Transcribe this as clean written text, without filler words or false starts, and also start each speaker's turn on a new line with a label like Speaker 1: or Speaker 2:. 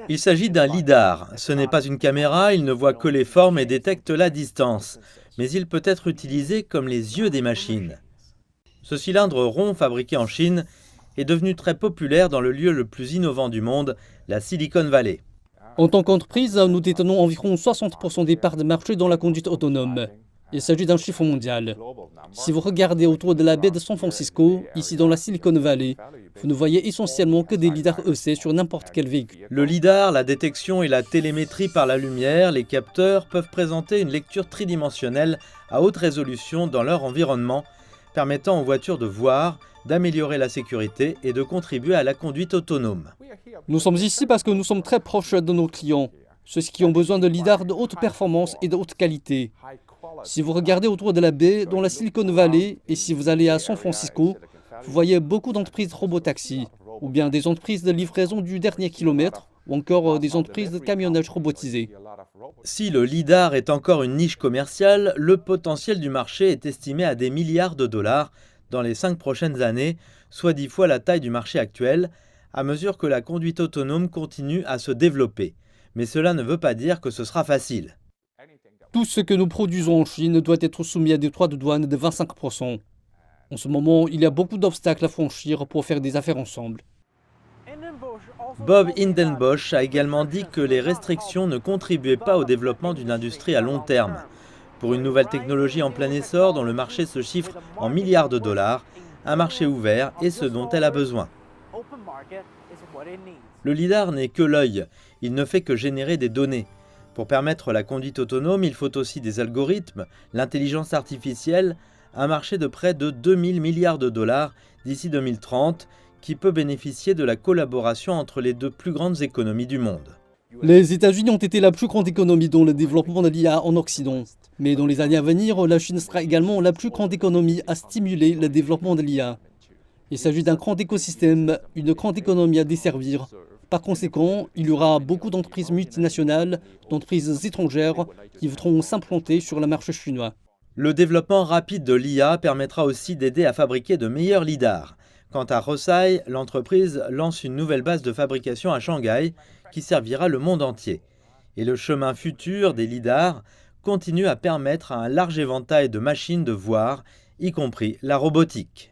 Speaker 1: Il s'agit d'un lidar. Ce n'est pas une caméra, il ne voit que les formes et détecte la distance. Mais il peut être utilisé comme les yeux des machines. Ce cylindre rond fabriqué en Chine est devenu très populaire dans le lieu le plus innovant du monde, la Silicon Valley.
Speaker 2: En tant qu'entreprise, nous détenons environ 60% des parts de marché dans la conduite autonome. Il s'agit d'un chiffre mondial. Si vous regardez autour de la baie de San Francisco, ici dans la Silicon Valley, vous ne voyez essentiellement que des lidars EC sur n'importe quel véhicule.
Speaker 1: Le lidar, la détection et la télémétrie par la lumière, les capteurs peuvent présenter une lecture tridimensionnelle à haute résolution dans leur environnement, permettant aux voitures de voir, d'améliorer la sécurité et de contribuer à la conduite autonome.
Speaker 2: Nous sommes ici parce que nous sommes très proches de nos clients, ceux qui ont besoin de lidars de haute performance et de haute qualité. Si vous regardez autour de la baie, dans la Silicon Valley, et si vous allez à San Francisco, vous voyez beaucoup d'entreprises robotaxi, ou bien des entreprises de livraison du dernier kilomètre, ou encore des entreprises de camionnage robotisé.
Speaker 1: Si le lidar est encore une niche commerciale, le potentiel du marché est estimé à des milliards de dollars dans les 5 prochaines années, soit 10 fois la taille du marché actuel, à mesure que la conduite autonome continue à se développer. Mais cela ne veut pas dire que ce sera facile.
Speaker 2: Tout ce que nous produisons en Chine doit être soumis à des droits de douane de 25%. En ce moment, il y a beaucoup d'obstacles à franchir pour faire des affaires ensemble.
Speaker 1: Bob Hindenbosch a également dit que les restrictions ne contribuaient pas au développement d'une industrie à long terme. Pour une nouvelle technologie en plein essor dont le marché se chiffre en milliards de dollars, un marché ouvert est ce dont elle a besoin. Le lidar n'est que l'œil, il ne fait que générer des données. Pour permettre la conduite autonome, il faut aussi des algorithmes, l'intelligence artificielle, un marché de près de 2000 milliards de dollars d'ici 2030 qui peut bénéficier de la collaboration entre les deux plus grandes économies du monde.
Speaker 2: Les États-Unis ont été la plus grande économie dans le développement de l'IA en Occident. Mais dans les années à venir, la Chine sera également la plus grande économie à stimuler le développement de l'IA. Il s'agit d'un grand écosystème, une grande économie à desservir. Par conséquent, il y aura beaucoup d'entreprises multinationales, d'entreprises étrangères qui voudront s'implanter sur le marché chinois.
Speaker 1: Le développement rapide de l'IA permettra aussi d'aider à fabriquer de meilleurs lidars. Quant à Hosai, l'entreprise lance une nouvelle base de fabrication à Shanghai qui servira le monde entier. Et le chemin futur des lidars continue à permettre à un large éventail de machines de voir, y compris la robotique.